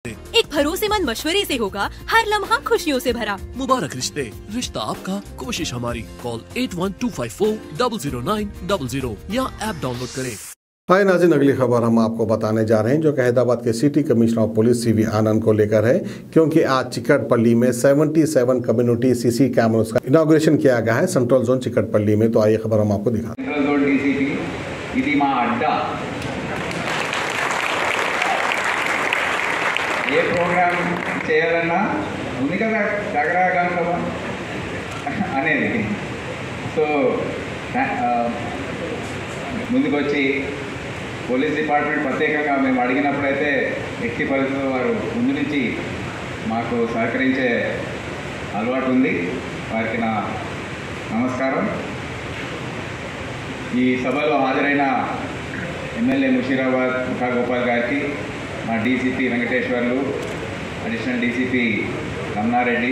एक भरोसेमंद मशवरे से होगा हर लम्हा खुशियों से भरा। मुबारक रिश्ते, रिश्ता आपका, कोशिश हमारी। कॉल 8125400900 या ऐप डाउनलोड करें। हाय नाज़रीन, अगली खबर हम आपको बताने जा रहे हैं जो कि हैदराबाद के city commissioner of police CV Anand को लेकर है, क्योंकि आज चिकटपल्ली में 77 कम्युनिटी सीसी कैमरों का इनॉग्रेशन किया गया है सेंट्रल जोन चिकटपल्ली में। तो आइए खबर हम आपको दिखाते हैं। सेंट्रल जोन डीसीपी ఇది మా అడ్డా। ఏ ప్రోగ్రామ్ చేయాలన్నా ఉంది కదా జాగ్రత్తగా అనేది, సో ముందుకొచ్చి పోలీస్ డిపార్ట్మెంట్ ప్రత్యేకంగా మేము అడిగినప్పుడైతే ఎట్టి పరిస్థితుల్లో వారు ముందు నుంచి మాకు సహకరించే అలవాటు ఉంది. వారికి నా నమస్కారం. ఈ సభలో హాజరైన ఎమ్మెల్యే ముషీరాబాద్ ముఠా గోపాల్ గారికి, మా DCP Venkateswarlu, additional DCP Ramana Reddy,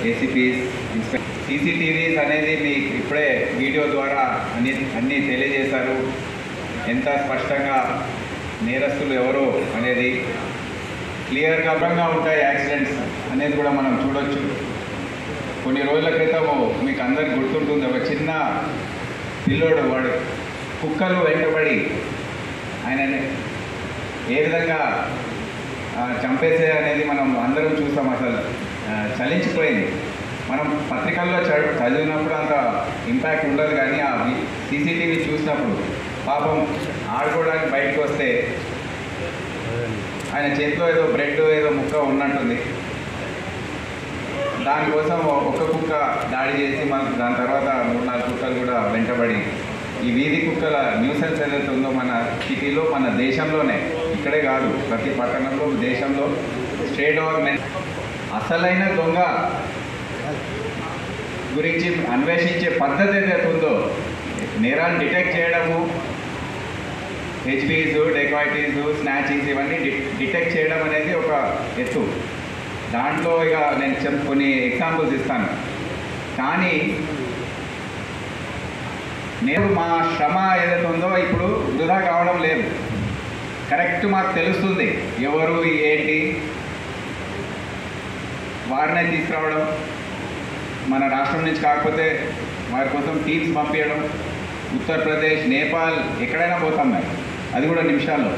ACPs, CCTVs అనేది మీకు ఇప్పుడే వీడియో ద్వారా అన్నీ తెలియజేశారు. ఎంత స్పష్టంగా నేరస్తులు ఎవరో అనేది క్లియర్గా ఉంటాయి. యాక్సిడెంట్స్ అనేది కూడా మనం చూడొచ్చు. కొన్ని రోజుల క్రితము మీకు అందరికి గుర్తుంటుంది, ఒక చిన్న పిల్లోడు వాడు కుక్కలు వెంటబడి ఆయన ఏ విధంగా చంపేసే అనేది మనం అందరం చూసాం. అసలు చలించిపోయింది. మనం పత్రికల్లో చదివినప్పుడు అంత ఇంపాక్ట్ ఉండదు, కానీ ఆ సీసీటీవీ చూసినప్పుడు పాపం ఆడుకోవడానికి బయటకు వస్తే ఆయన చేతిలో ఏదో బ్రెడ్ ఏదో ముక్క ఉన్నట్టుంది. దానికోసం ఒక్క కుక్క దాడి చేసి మనకు దాని తర్వాత 3-4 కుక్కలు కూడా వెంటబడి ఈ వీధి కుక్కల న్యూసెన్స్ ఏదైతే ఉందో మన సిటీలో, మన దేశంలోనే, ఇక్కడే కాదు ప్రతి పట్టణంలో, దేశంలో స్ట్రే డాగ్ అసలైన దొంగ గురించి అన్వేషించే పద్ధతి ఏదైతే ఉందో, నేరాలు డిటెక్ట్ చేయడము, హెచ్బీస్, డెకాయిటీస్, స్నాచింగ్స్ ఇవన్నీ డిటెక్ట్ చేయడం అనేది ఒక ఎత్తు. దాంట్లో ఇక నేను కొన్ని ఎగ్జాంపుల్స్ ఇస్తాను. కానీ నేను మా శ్రమ ఏదైతే ఉందో ఇప్పుడు వృధా కావడం లేదు. కరెక్ట్ మాకు తెలుస్తుంది ఎవరు ఏంటి. వారినే తీసుకురావడం, మన రాష్ట్రం నుంచి కాకపోతే వారి కోసం టీమ్స్ పంపించడం, ఉత్తరప్రదేశ్, నేపాల్ ఎక్కడైనా పోతాం మేము. అది కూడా నిమిషాల్లో,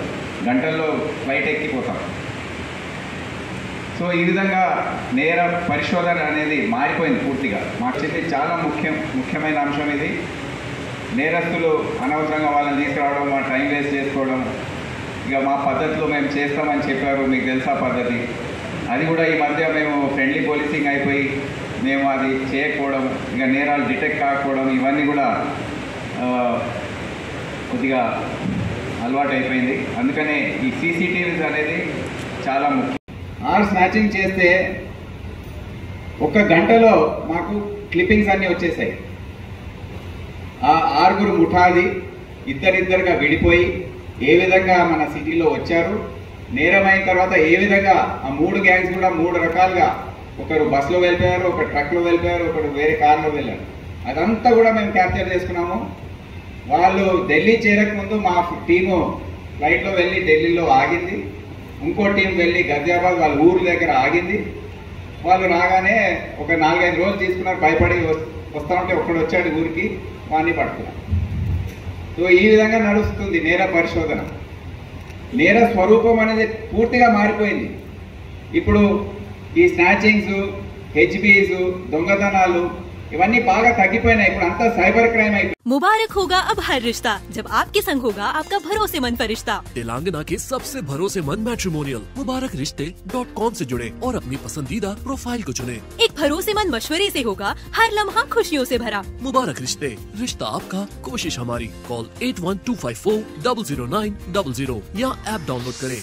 గంటల్లో ఫ్లైట్ ఎక్కిపోతాం. సో ఈ విధంగా నేర పరిశోధన అనేది మారిపోయింది పూర్తిగా. మాకు చెప్పి చాలా ముఖ్యమైన అంశం ఇది. నేరస్తులు అనవసరంగా వాళ్ళని తీసుకురావడం, మా టైం వేస్ట్ చేసుకోవడం, ఇక మా పద్ధతిలో మేము చేస్తామని చెప్పారు, మీకు తెలుసా పద్ధతి. అది కూడా ఈ మధ్య మేము ఫ్రెండ్లీ పోలీసింగ్ అయిపోయి మేము అది చేయకపోవడం, ఇక నేరాలు డిటెక్ట్ కాకపోవడం, ఇవన్నీ కూడా కొద్దిగా అలవాటు అయిపోయింది. అందుకనే ఈ సీసీటీవీస్ అనేది చాలా ముఖ్యం. స్నాచింగ్ చేస్తే 1 గంటలో మాకు క్లిప్పింగ్స్ అన్నీ వచ్చేసాయి. ఆ 6 ముఠాది ఇద్దరిద్దరుగా విడిపోయి ఏ విధంగా మన సిటీలో వచ్చారు, నేరమైన తర్వాత ఏ విధంగా ఆ 3 గ్యాంగ్స్ కూడా 3 రకాలుగా, ఒకరు బస్సులో వెళ్ళిపోయారు, ఒకరు ట్రక్లో వెళ్ళిపోయారు, ఒకరు వేరే కార్లో వెళ్ళారు. అదంతా కూడా మేము క్యాప్చర్ చేసుకున్నాము. వాళ్ళు ఢిల్లీ చేరకముందు మా టీము ఫ్లైట్లో వెళ్ళి ఢిల్లీలో ఆగింది. ఇంకో టీం వెళ్ళి గజియాబాద్ వాళ్ళ ఊరు దగ్గర ఆగింది. వాళ్ళు రాగానే ఒక 4-5 రోజులు తీసుకున్నారు. భయపడి వస్తూ ఉంటే ఒక్కడు వచ్చాడు ఊరికి, వాడిని పట్టుకున్నాం. సో ఈ విధంగా నడుస్తుంది నేర పరిశోధన. నేర స్వరూపం అనేది పూర్తిగా మారిపోయింది. ఇప్పుడు ఈ స్నాచింగ్స్, హెచ్బీస్, దొంగతనాలు ఇవన్నీ బాగా తగ్గిపోయినాయి. ఇప్పుడు అంతా సైబర్ క్రైమ్ అయిపోయింది. मुबारक होगा अब हर रिश्ता जब आपके संग होगा आपका भरोसेमंद फरिश्ता। तेलंगाना के सबसे भरोसेमंद मैट्रिमोनियल मुबारकरिश्ते.com से जुड़े और अपनी पसंदीदा प्रोफाइल को चुने। एक भरोसेमंद मशवरे से होगा हर लम्हा खुशियों से भरा। मुबारक रिश्ते, रिश्ता आपका, कोशिश हमारी। कॉल 8125400900 या ऐप डाउनलोड करें।